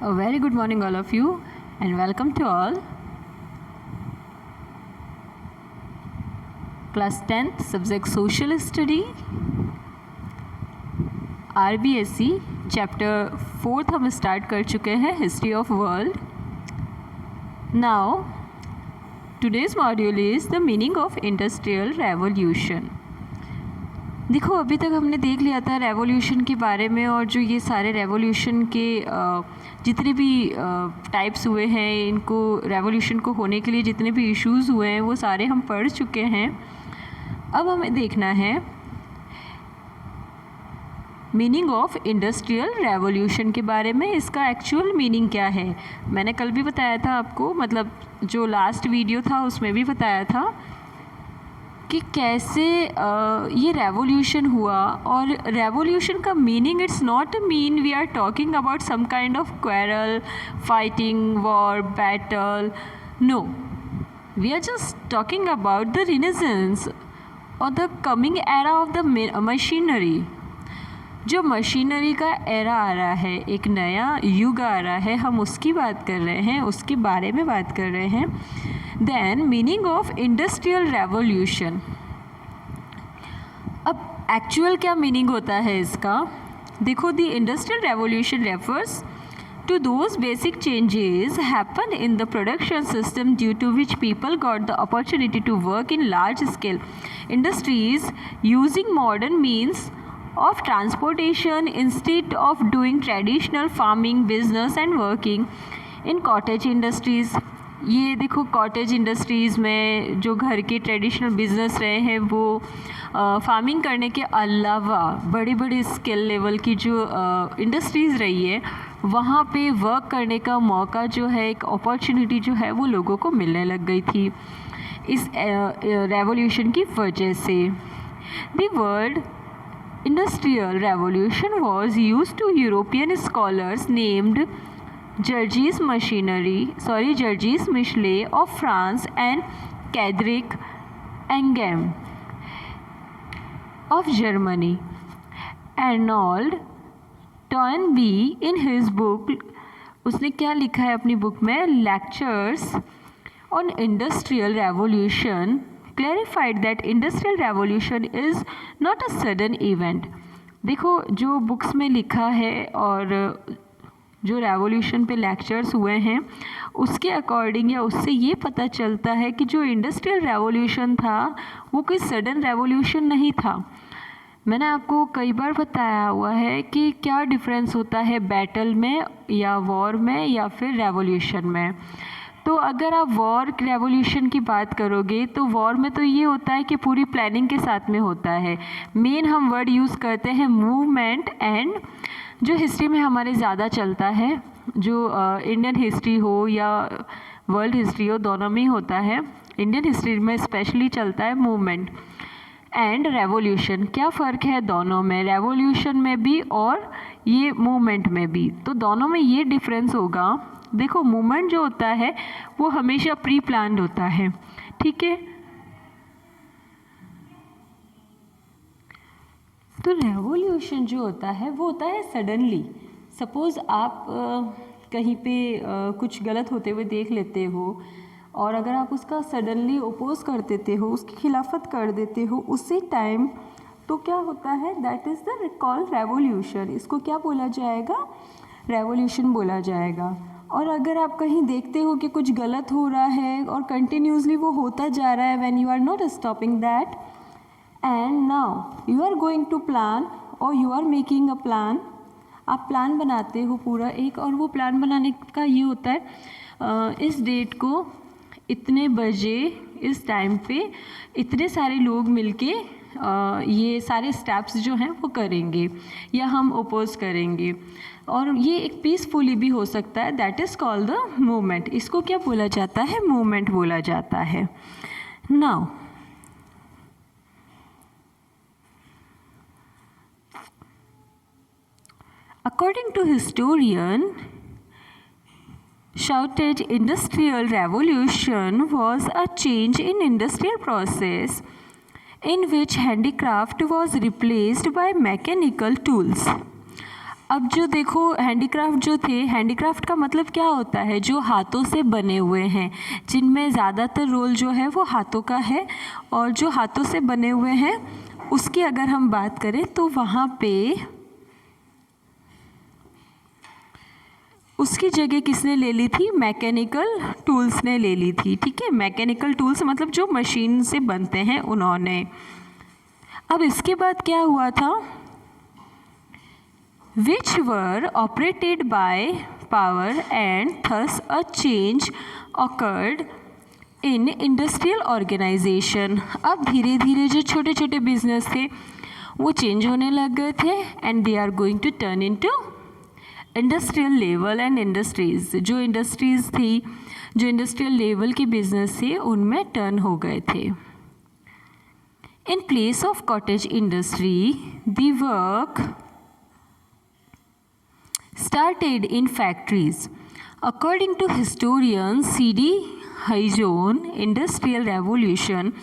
A very good morning all of you and welcome to all. Class 10th subject Social Study RBSE chapter 4th हम start कर चुके हैं history of world. Now today's module is the meaning of industrial revolution. देखो अभी तक हमने देख लिया था रेवोल्यूशन के बारे में, और जो ये सारे रेवोल्यूशन के जितने भी टाइप्स हुए हैं, इनको रेवोल्यूशन को होने के लिए जितने भी इश्यूज़ हुए हैं वो सारे हम पढ़ चुके हैं. अब हमें देखना है मीनिंग ऑफ इंडस्ट्रियल रेवोल्यूशन के बारे में. इसका एक्चुअल मीनिंग क्या है मैंने कल भी बताया था आपको, मतलब जो लास्ट वीडियो था उसमें भी बताया था कि कैसे ये रेवोल्यूशन हुआ. और रेवोल्यूशन का meaning it's not mean we are talking about some kind of quarrel, fighting, war, battle. No, we are just talking about the renaissance और the coming era of the machinery. जो machinery का era आ रहा है, एक नया युग आ रहा है, हम उसकी बात कर रहे हैं, उसके बारे में बात कर रहे हैं. Then meaning of industrial revolution. अब एक्चुअल क्या मीनिंग होता है इसका? देखो, the industrial revolution refers to those basic changes happen in the production system due to which people got the opportunity to work in large scale industries using modern means of transportation instead of doing traditional farming business and working in cottage industries. ये देखो, cottage industries में जो घर के traditional business रहे हैं वो farming करने के अलावा बड़ी बड़ी स्किल लेवल की जो इंडस्ट्रीज़ रही है, वहाँ पे वर्क करने का मौका जो है, एक अपॉर्चुनिटी जो है वो लोगों को मिलने लग गई थी इस रेवोल्यूशन की वजह से. The word industrial revolution was used to European scholars named Georges Michelet of France and Friedrich Engels of Germany. Arnold Toynbee in his book, उसने क्या लिखा है अपनी बुक में, Lectures on Industrial Revolution, clarified that industrial revolution is not a sudden event. देखो, जो books में लिखा है और जो रेवोल्यूशन पे लेक्चर्स हुए हैं उसके अकॉर्डिंग या उससे ये पता चलता है कि जो इंडस्ट्रियल रेवोल्यूशन था वो कोई सडन रेवोल्यूशन नहीं था. मैंने आपको कई बार बताया हुआ है कि क्या डिफरेंस होता है बैटल में या वॉर में या फिर रेवोल्यूशन में. तो अगर आप वॉर रेवोल्यूशन की बात करोगे तो वॉर में तो ये होता है कि पूरी प्लानिंग के साथ में होता है. मेन हम वर्ड यूज़ करते हैं मूवमेंट, एंड जो हिस्ट्री में हमारे ज़्यादा चलता है, जो इंडियन हिस्ट्री हो या वर्ल्ड हिस्ट्री हो, दोनों में ही होता है. इंडियन हिस्ट्री में स्पेशली चलता है मूवमेंट एंड रेवोल्यूशन. क्या फ़र्क है दोनों में, रेवोल्यूशन में भी और ये मूवमेंट में भी? तो दोनों में ये डिफरेंस होगा. देखो, मूवमेंट जो होता है वो हमेशा प्री प्लान्ड होता है, ठीक है. तो रेवोल्यूशन जो होता है वो होता है सडनली. सपोज़ आप कहीं पे कुछ गलत होते हुए देख लेते हो, और अगर आप उसका सडनली ओपोज कर देते हो, उसकी खिलाफत कर देते हो उसी टाइम, तो क्या होता है, that is the called revolution. इसको क्या बोला जाएगा? रेवोल्यूशन बोला जाएगा. और अगर आप कहीं देखते हो कि कुछ गलत हो रहा है और कंटिन्यूसली वो होता जा रहा है, when you are not stopping that, and now you are going to plan और you are making a plan. आप प्लान बनाते हो पूरा एक, और वो प्लान बनाने का ये होता है इस डेट को इतने बजे इस टाइम पे इतने सारे लोग मिलके ये सारे स्टेप्स जो हैं वो करेंगे या हम ओपोज करेंगे, और ये एक पीसफुली भी हो सकता है. That is called the movement. इसको क्या बोला जाता है? मूवमेंट बोला जाता है. Now according to historian shouted, industrial revolution was a change in industrial process in which handicraft was replaced by mechanical tools. अब जो देखो हैंडीक्राफ्ट जो थे, हैंडीक्राफ्ट का मतलब क्या होता है, जो हाथों से बने हुए हैं, जिनमें ज़्यादातर रोल जो है वो हाथों का है, और जो हाथों से बने हुए हैं उसकी अगर हम बात करें तो वहाँ पे उसकी जगह किसने ले ली थी, मैकेनिकल टूल्स ने ले ली थी। ठीक है, मैकेनिकल टूल्स मतलब जो मशीन से बनते हैं उन्होंने। अब इसके बाद क्या हुआ था, which were operated by power, and thus a change occurred in industrial organization। अब धीरे धीरे जो छोटे छोटे बिजनेस थे वो चेंज होने लग गए थे, and they are going to turn into industrial level and industries. जो इंडस्ट्रीज थी, जो इंडस्ट्रियल लेवल के बिजनेस थे उनमें टर्न हो गए थे। In place of cottage industry the work started in factories. According to historian C.D. Haizon, Industrial Revolution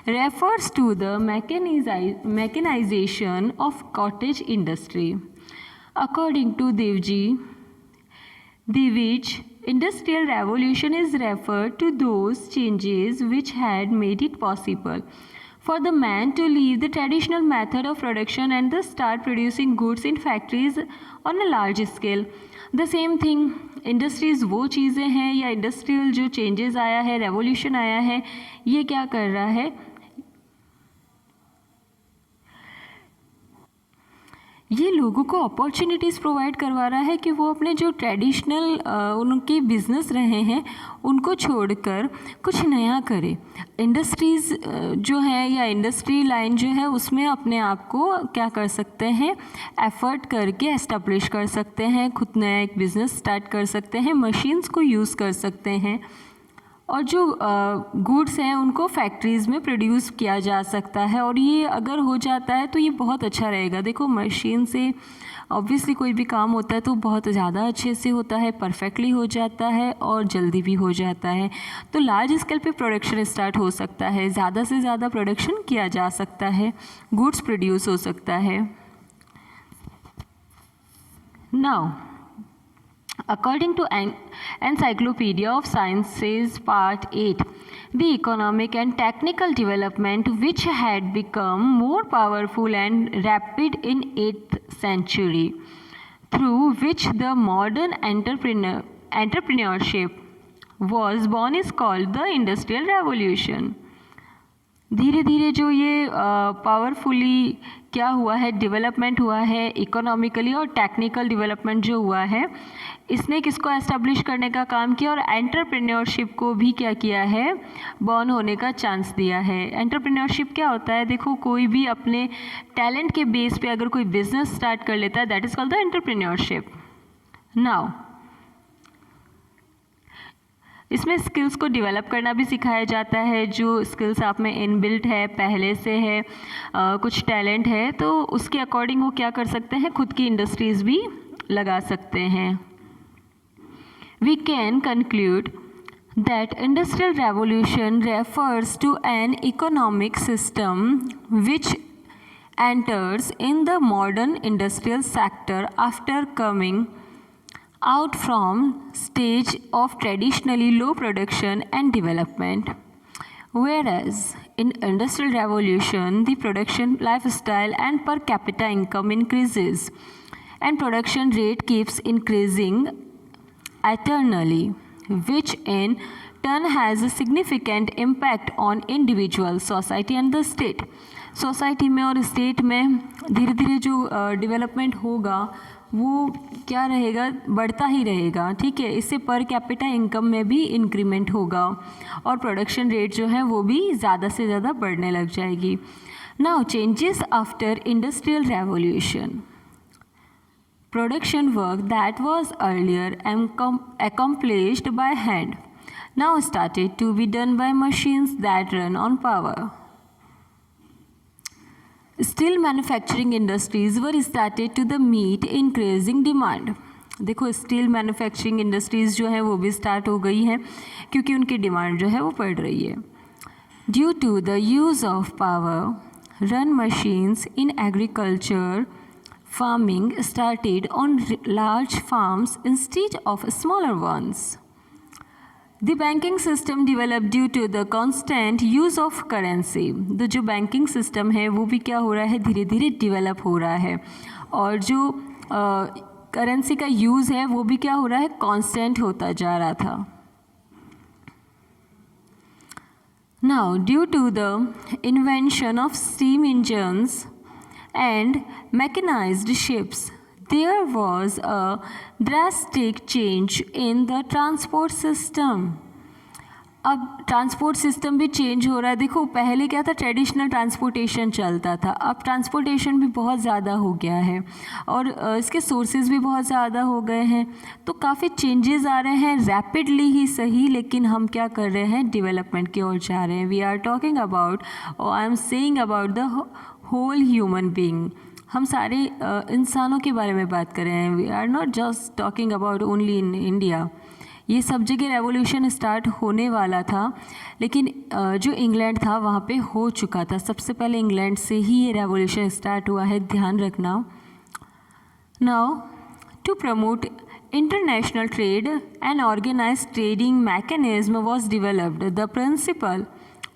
refers to the mechanization of cottage industry. According to Divij, Industrial Revolution is referred to those changes which had made it possible for the man to leave the traditional method of production and the start producing goods in factories on a large scale. The same thing, industries वो चीज़ें हैं या industrial जो changes आया है, revolution आया है, ये क्या कर रहा है, ये लोगों को अपॉर्चुनिटीज़ प्रोवाइड करवा रहा है कि वो अपने जो ट्रेडिशनल उनके बिजनेस रहे हैं उनको छोड़कर कुछ नया करें। इंडस्ट्रीज़ जो है या इंडस्ट्री लाइन जो है उसमें अपने आप को क्या कर सकते हैं, एफर्ट करके एस्टेब्लिश कर सकते हैं, खुद नया एक बिज़नेस स्टार्ट कर सकते हैं, मशीन्स को यूज़ कर सकते हैं, और जो गुड्स हैं उनको फैक्ट्रीज़ में प्रोड्यूस किया जा सकता है। और ये अगर हो जाता है तो ये बहुत अच्छा रहेगा। देखो मशीन से ऑब्वियसली कोई भी काम होता है तो बहुत ज़्यादा अच्छे से होता है, परफेक्टली हो जाता है और जल्दी भी हो जाता है। तो लार्ज स्केल पे प्रोडक्शन स्टार्ट हो सकता है, ज़्यादा से ज़्यादा प्रोडक्शन किया जा सकता है, गुड्स प्रोड्यूस हो सकता है। Now according to Encyclopedia of Sciences Part 8, the economic and technical development which had become more powerful and rapid in 8th century, through which the modern entrepreneurship was born, is called the Industrial Revolution। धीरे धीरे जो ये powerfully क्या हुआ है, development हुआ है economically और टेक्निकल डेवलपमेंट जो हुआ है, इसने किसको एस्टेब्लिश करने का काम किया और एंटरप्रेन्योरशिप को भी क्या किया है, बॉर्न होने का चांस दिया है। एंटरप्रेन्योरशिप क्या होता है, देखो कोई भी अपने टैलेंट के बेस पे अगर कोई बिजनेस स्टार्ट कर लेता है, that is called the entrepreneurship. Now इसमें स्किल्स को डेवलप करना भी सिखाया जाता है, जो स्किल्स आप में इनबिल्ट है, पहले से है, कुछ टैलेंट है तो उसके अकॉर्डिंग वो क्या कर सकते हैं, खुद की इंडस्ट्रीज़ भी लगा सकते हैं। We can conclude that industrial revolution refers to an economic system which enters in the modern industrial sector after coming out from stage of traditionally low production and development, whereas in industrial revolution the production lifestyle and per capita income increases and production rate keeps increasing eternally, which in turn has a significant impact on individual, society and the state। Society में और state में धीरे धीरे जो development होगा वो क्या रहेगा, बढ़ता ही रहेगा। ठीक है, इससे पर कैपिटा इनकम में भी इंक्रीमेंट होगा और प्रोडक्शन रेट जो है वो भी ज़्यादा से ज़्यादा बढ़ने लग जाएगी। Now changes after industrial revolution. Production work that was earlier accomplished by hand now started to be done by machines that run on power. Steel manufacturing industries were started to the meet increasing demand। देखो steel manufacturing industries जो है वो भी start हो गई हैं क्योंकि उनकी डिमांड जो है वो बढ़ रही है। Due to the use of power run machines in agriculture farming started on large farms instead of smaller ones. The banking system developed due to the constant use of currency. तो जो banking system है वो भी क्या हो रहा है, धीरे धीरे डिवेलप हो रहा है, और जो करेंसी का यूज़ है वो भी क्या हो रहा है, कांस्टेंट होता जा रहा था. Now, due to the invention of steam engines and mechanized ships, there was a drastic change in the transport system. अब ट्रांसपोर्ट सिस्टम भी चेंज हो रहा है. देखो पहले क्या था, ट्रेडिशनल ट्रांसपोर्टेशन चलता था, अब ट्रांसपोर्टेशन भी बहुत ज़्यादा हो गया है और इसके सोर्सेज भी बहुत ज़्यादा हो गए हैं. तो काफ़ी चेंजेस आ रहे हैं, रैपिडली ही सही, लेकिन हम क्या कर रहे हैं, डेवलपमेंट की ओर जा रहे हैं. वी आर टॉकिंग अबाउट, और I am saying about the whole human being. हम सारे इंसानों के बारे में बात कर रहे हैं. We are not just talking about only in India. ये सब जगह रेवोल्यूशन स्टार्ट होने वाला था, लेकिन जो इंग्लैंड था वहाँ पे हो चुका था. सबसे पहले इंग्लैंड से ही ये रेवोल्यूशन स्टार्ट हुआ है, ध्यान रखना. Now to promote international trade and organise trading mechanism was developed. The principle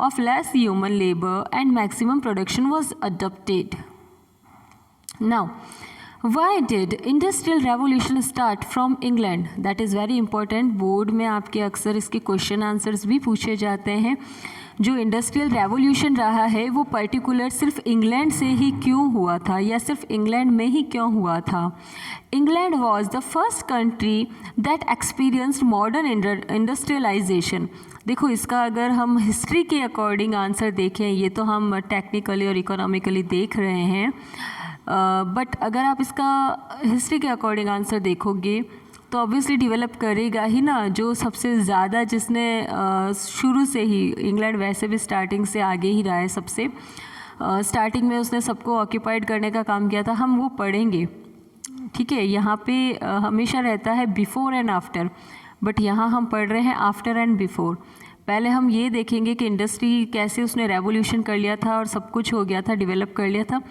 of less human labour and maximum production was adopted. Now Why did industrial revolution start from England? That is very important. Board में आपके अक्सर इसके question answers भी पूछे जाते हैं. जो industrial revolution रहा है वो पर्टिकुलर सिर्फ इंग्लैंड से ही क्यों हुआ था, या सिर्फ इंग्लैंड में ही क्यों हुआ था. England was the first country that experienced modern industrialisation. देखो इसका अगर हम हिस्ट्री के अकॉर्डिंग आंसर देखें, ये तो हम टेक्निकली और इकोनॉमिकली देख रहे हैं, बट अगर आप इसका हिस्ट्री के अकॉर्डिंग आंसर देखोगे तो ऑब्वियसली डेवलप करेगा ही ना. जो सबसे ज़्यादा जिसने शुरू से ही, इंग्लैंड वैसे भी स्टार्टिंग से आगे ही रहा है सबसे, स्टार्टिंग में उसने सबको ऑक्यूपाइड करने का काम किया था. हम वो पढ़ेंगे, ठीक है. यहाँ पे हमेशा रहता है बिफोर एंड आफ्टर, बट यहाँ हम पढ़ रहे हैं आफ्टर एंड बिफोर. पहले हम ये देखेंगे कि इंडस्ट्री कैसे उसने रेवोल्यूशन कर लिया था और सब कुछ हो गया था, डेवलप कर लिया था.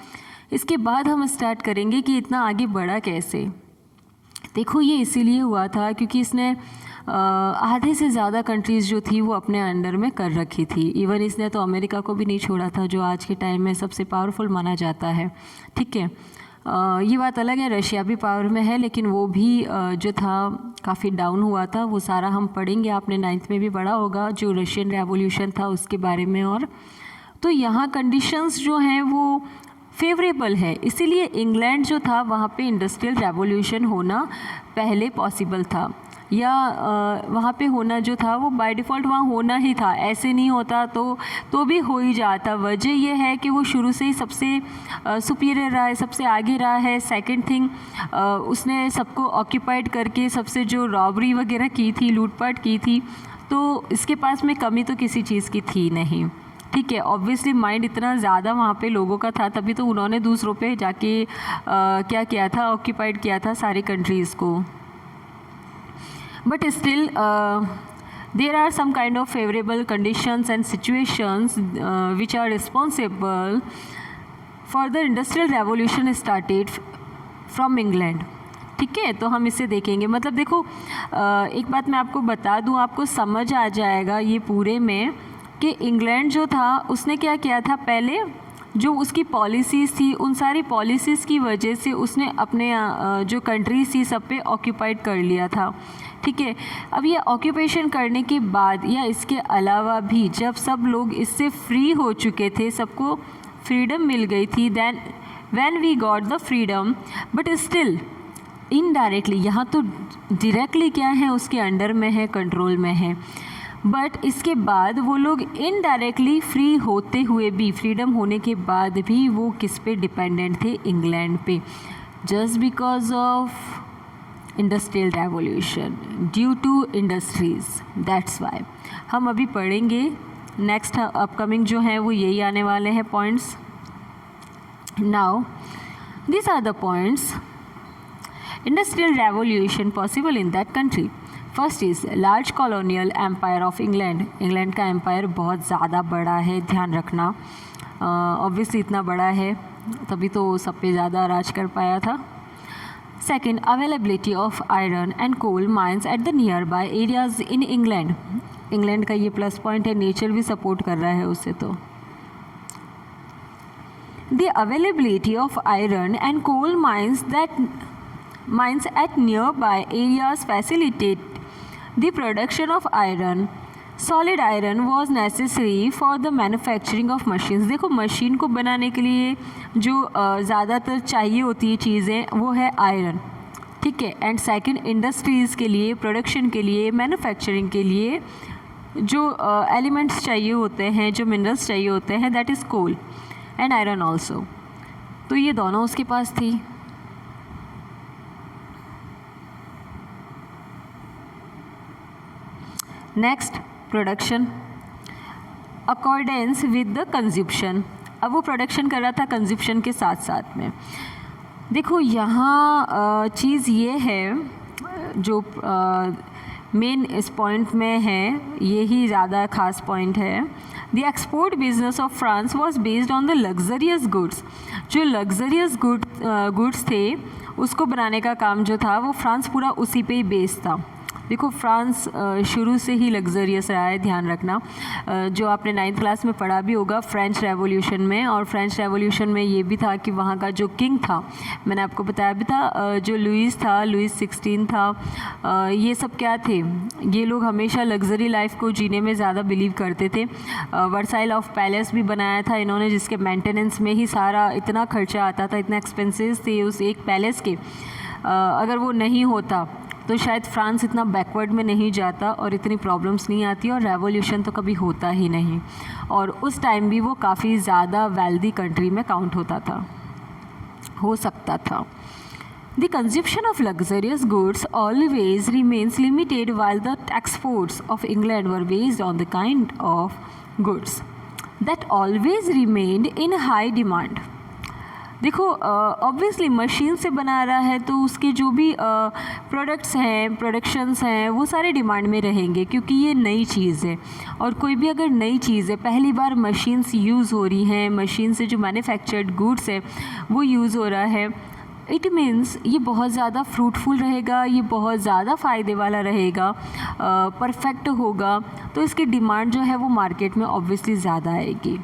इसके बाद हम स्टार्ट करेंगे कि इतना आगे बढ़ा कैसे. देखो ये इसीलिए हुआ था क्योंकि इसने आधे से ज़्यादा कंट्रीज़ जो थी वो अपने अंडर में कर रखी थी. इवन इसने तो अमेरिका को भी नहीं छोड़ा था, जो आज के टाइम में सबसे पावरफुल माना जाता है, ठीक है. ये बात अलग है, रशिया भी पावर में है, लेकिन वो भी जो था काफ़ी डाउन हुआ था. वो सारा हम पढ़ेंगे, आपने 9th में भी पढ़ा होगा जो रशियन रेवोल्यूशन था उसके बारे में. और तो यहाँ कंडीशंस जो हैं वो फेवरेबल है, इसीलिए इंग्लैंड जो था वहाँ पे इंडस्ट्रियल रेवोल्यूशन होना पहले पॉसिबल था, या वहाँ पे होना जो था वो बाय डिफ़ॉल्ट वहाँ होना ही था. ऐसे नहीं होता तो भी हो ही जाता. वजह ये है कि वो शुरू से ही सबसे सुपीरियर रहा है, सबसे आगे रहा है. सेकंड थिंग, उसने सबको ऑक्यूपाइड करके सबसे जो रॉबरी वगैरह की थी, लूटपाट की थी, तो इसके पास में कमी तो किसी चीज़ की थी नहीं, ठीक है. ऑब्वियसली माइंड इतना ज़्यादा वहाँ पे लोगों का था, तभी तो उन्होंने दूसरों पे जाके क्या किया था, ऑक्यूपाइड किया था सारी कंट्रीज़ को. But still there are some kind of favourable conditions and situations which are responsible for the industrial revolution started from England, ठीक है. तो हम इसे देखेंगे. मतलब देखो एक बात मैं आपको बता दूँ, आपको समझ आ जाएगा ये पूरे में कि इंग्लैंड जो था उसने क्या किया था. पहले जो उसकी पॉलिसीज़ थी, उन सारी पॉलिसीज़ की वजह से उसने अपने जो कंट्रीज थी सब पे ऑक्यूपाइड कर लिया था, ठीक है. अब ये ऑक्यूपेशन करने के बाद या इसके अलावा भी जब सब लोग इससे फ्री हो चुके थे, सबको फ्रीडम मिल गई थी, then when we got the freedom, but still indirectly, यहाँ तो डायरेक्टली क्या है, उसके अंडर में है, कंट्रोल में है, बट इसके बाद वो लोग इनडायरेक्टली फ्री होते हुए भी, फ्रीडम होने के बाद भी वो किस पे डिपेंडेंट थे, इंग्लैंड पे, just because of industrial revolution, due to industries. That's why हम अभी पढ़ेंगे. नेक्स्ट अपकमिंग जो है वो यही आने वाले हैं points. Now this are the points. Industrial revolution possible in that country. First is large colonial empire of England. England का एम्पायर बहुत ज़्यादा बड़ा है, ध्यान रखना. ऑब्वियसली इतना बड़ा है तभी तो सब पे ज़्यादा राज कर पाया था। Second, availability of iron and coal mines at the nearby areas in England. England का ये प्लस पॉइंट है, नेचर भी सपोर्ट कर रहा है उससे। तो the availability of iron and coal mines at nearby areas facilitate the production of iron. Solid iron was necessary for the manufacturing of machines. देखो मशीन को बनाने के लिए जो ज़्यादातर चाहिए होती है चीज़ें वो है आयरन, ठीक है। एंड सेकंड, इंडस्ट्रीज़ के लिए, प्रोडक्शन के लिए, मैन्युफैक्चरिंग के लिए जो एलिमेंट्स चाहिए होते हैं, जो मिनरल्स चाहिए होते हैं, that is coal and iron also. तो ये दोनों उसके पास थी। Next, production accordance with the consumption. अब वो प्रोडक्शन कर रहा था कंज्यूप्शन के साथ साथ में। देखो यहाँ चीज़ ये है जो मेन इस पॉइंट में है, ये ही ज़्यादा खास पॉइंट है। The export business of France was based on the luxurious goods. जो लग्जरियस गुड्स थे उसको बनाने का काम जो था वो फ्रांस पूरा उसी पे ही बेस्ड था। देखो फ्रांस शुरू से ही लग्जरियस रहा है, ध्यान रखना। जो आपने 9th क्लास में पढ़ा भी होगा फ्रेंच रेवोल्यूशन में, और फ्रेंच रेवोल्यूशन में ये भी था कि वहाँ का जो किंग था, मैंने आपको बताया भी था, जो लुइस 16 था, ये सब क्या थे, ये लोग हमेशा लग्जरी लाइफ को जीने में ज़्यादा बिलीव करते थे। वर्साइल ऑफ पैलेस भी बनाया था इन्होंने, जिसके मेंटेनेंस में ही सारा इतना खर्चा आता था, इतना एक्सपेंसेस थे उस एक पैलेस के। अगर वो नहीं होता तो शायद फ्रांस इतना बैकवर्ड में नहीं जाता और इतनी प्रॉब्लम्स नहीं आती और रेवोल्यूशन तो कभी होता ही नहीं। और उस टाइम भी वो काफ़ी ज़्यादा वेल्दी कंट्री में काउंट होता था, हो सकता था। The consumption of luxurious goods always remains limited while the exports of England were based on the kind of goods that always remained in high demand. देखो ऑब्वियसली मशीन से बना रहा है तो उसके जो भी प्रोडक्ट्स हैं, प्रोडक्शंस हैं, वो सारे डिमांड में रहेंगे क्योंकि ये नई चीज़ है। और कोई भी अगर नई चीज़ है, पहली बार मशीन्स यूज़ हो रही हैं, मशीन से जो मैन्युफैक्चर्ड गुड्स है वो यूज़ हो रहा है, इट मीन्स ये बहुत ज़्यादा फ्रूटफुल रहेगा, ये बहुत ज़्यादा फ़ायदे वाला रहेगा, परफेक्ट होगा। तो इसकी डिमांड जो है वो मार्केट में ऑब्वियसली ज़्यादा आएगी,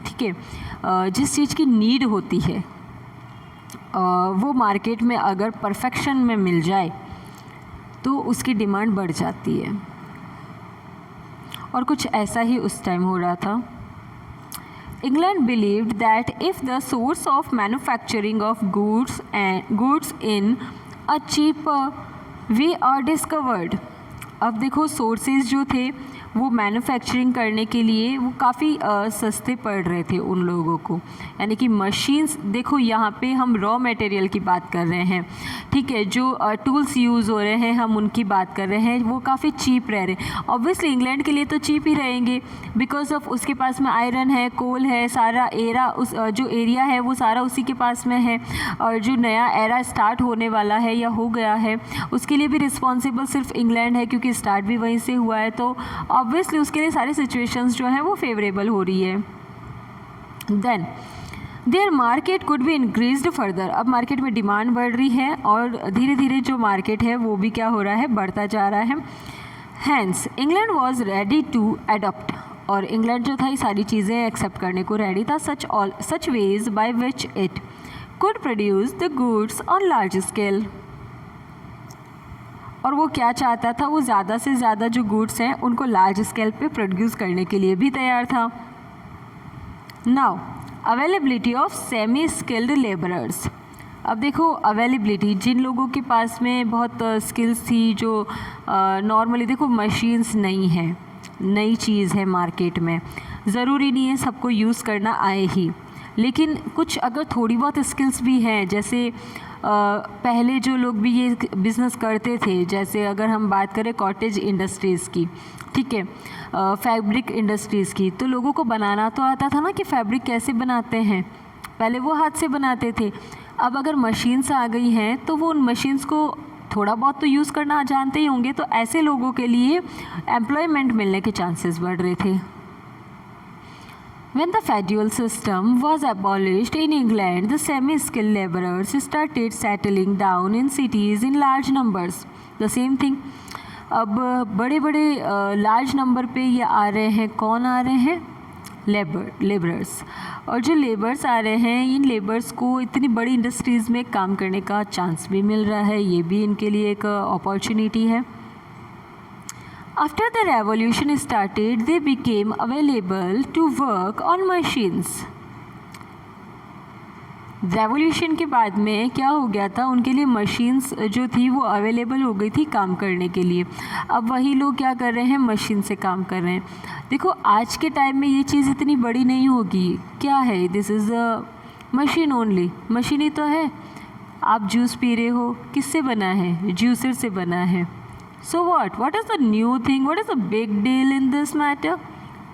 ठीक है। जिस चीज़ की नीड होती है वो मार्केट में अगर परफेक्शन में मिल जाए तो उसकी डिमांड बढ़ जाती है। और कुछ ऐसा ही उस टाइम हो रहा था। England believed that if the source of manufacturing of goods in a cheaper way are discovered, अब देखो सोर्सेज जो थे वो मैन्युफैक्चरिंग करने के लिए वो काफ़ी सस्ते पड़ रहे थे उन लोगों को, यानी कि मशीन्स। देखो यहाँ पे हम रॉ मटेरियल की बात कर रहे हैं, ठीक है, जो टूल्स यूज़ हो रहे हैं हम उनकी बात कर रहे हैं, वो काफ़ी चीप रह रहे हैं। ऑब्वियसली इंग्लैंड के लिए तो चीप ही रहेंगे बिकॉज ऑफ उसके पास में आयरन है, कोल है, सारा जो एरिया है वो सारा उसी के पास में है। और जो नया एरा स्टार्ट होने वाला है या हो गया है उसके लिए भी रिस्पॉन्सिबल सिर्फ इंग्लैंड है क्योंकि स्टार्ट भी वहीं से हुआ है। तो ऑब्वियसली उसके लिए सारी सिचुएशंस जो है वो फेवरेबल हो रही है। Then their market could be increased further. अब मार्केट में डिमांड बढ़ रही है और धीरे धीरे जो मार्केट है वो भी क्या हो रहा है, बढ़ता जा रहा है। Hence England was ready to adopt, और इंग्लैंड जो था ये सारी चीज़ें एक्सेप्ट करने को रेडी था। Such ways by which it could produce the goods on large scale. और वो क्या चाहता था, वो ज़्यादा से ज़्यादा जो गुड्स हैं उनको लार्ज स्केल पे प्रोड्यूस करने के लिए भी तैयार था। Now availability of semi skilled labourers. अब देखो अवेलेबिलिटी, जिन लोगों के पास में बहुत स्किल्स थी, जो नॉर्मली देखो मशीन्स नहीं हैं, नई चीज़ है मार्केट में, ज़रूरी नहीं है सबको यूज़ करना आए ही, लेकिन कुछ अगर थोड़ी बहुत स्किल्स भी हैं, जैसे पहले जो लोग भी ये बिज़नेस करते थे, जैसे अगर हम बात करें कॉटेज इंडस्ट्रीज़ की, ठीक है, फैब्रिक इंडस्ट्रीज़ की, तो लोगों को बनाना तो आता था ना कि फैब्रिक कैसे बनाते हैं, पहले वो हाथ से बनाते थे। अब अगर मशीन्स आ गई हैं तो वो उन मशीन्स को थोड़ा बहुत तो यूज़ करना जानते ही होंगे, तो ऐसे लोगों के लिए एम्प्लॉयमेंट मिलने के चांसेस बढ़ रहे थे। When the feudal system was abolished in England, the semi-skilled laborers started settling down in cities in large numbers. The same thing. अब बड़े बड़े लार्ज नंबर पे ये आ रहे हैं, कौन आ रहे हैं? लेबरर्स। और जो लेबर्स आ रहे हैं, इन लेबर्स को इतनी बड़ी इंडस्ट्रीज़ में काम करने का चांस भी मिल रहा है, ये भी इनके लिए एक अपॉर्चुनिटी है। After the revolution started, they became available to work on machines. Revolution के बाद में क्या हो गया था, उनके लिए मशीन्स जो थी वो अवेलेबल हो गई थी काम करने के लिए। अब वही लोग क्या कर रहे हैं, मशीन से काम कर रहे हैं। देखो आज के टाइम में ये चीज़ इतनी बड़ी नहीं होगी, क्या है, this is a machine only, machine ही तो है। आप जूस पी रहे हो, किससे बना है? जूसर से बना है। So what is the new thing, what is the big deal in this matter?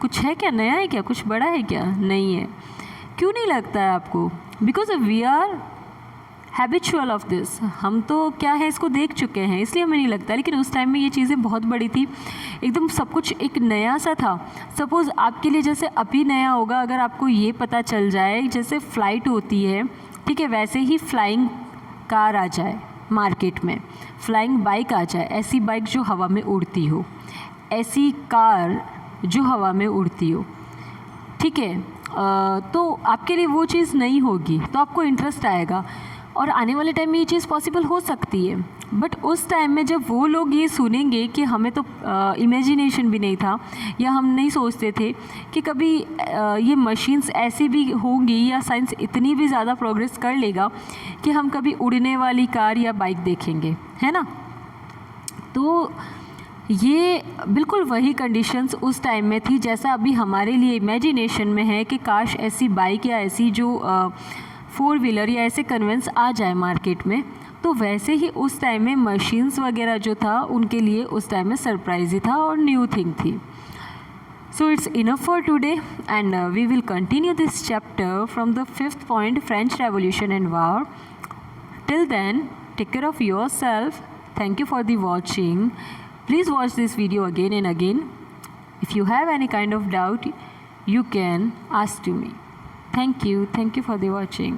कुछ है क्या, नया है क्या, कुछ बड़ा है क्या? नहीं है। क्यों नहीं लगता है आपको? Because we are habitual of this, हम तो क्या है इसको देख चुके हैं, इसलिए हमें नहीं लगता। लेकिन उस टाइम में ये चीज़ें बहुत बड़ी थी, एकदम सब कुछ एक नया सा था। सपोज़ आपके लिए जैसे अभी नया होगा, अगर आपको ये पता चल जाए जैसे फ़्लाइट होती है, ठीक है, वैसे ही फ्लाइंग कार आ जाए मार्केट में, फ्लाइंग बाइक आ जाए, ऐसी बाइक जो हवा में उड़ती हो, ऐसी कार जो हवा में उड़ती हो, ठीक है, तो आपके लिए वो चीज़ नहीं होगी, तो आपको इंटरेस्ट आएगा और आने वाले टाइम में ये चीज़ पॉसिबल हो सकती है। बट उस टाइम में जब वो लोग ये सुनेंगे कि हमें तो इमेजिनेशन भी नहीं था, या हम नहीं सोचते थे कि कभी ये मशीन्स ऐसी भी होंगी, या साइंस इतनी भी ज़्यादा प्रोग्रेस कर लेगा कि हम कभी उड़ने वाली कार या बाइक देखेंगे, है ना। तो ये बिल्कुल वही कंडीशंस उस टाइम में थी जैसा अभी हमारे लिए इमेजिनेशन में है कि काश ऐसी बाइक या ऐसी जो 4 व्हीलर या ऐसे कन्वेंस आ जाए मार्केट में, तो वैसे ही उस टाइम में मशीन्स वगैरह जो था उनके लिए उस टाइम में सरप्राइज ही था और न्यू थिंग थी। So it's enough for today and we will continue this chapter from the 5th point, French revolution and war. Till then take care of your self. Thank you for the watching. Please watch this video again and again. If you have any kind of doubt, you can ask to me. Thank you for the watching.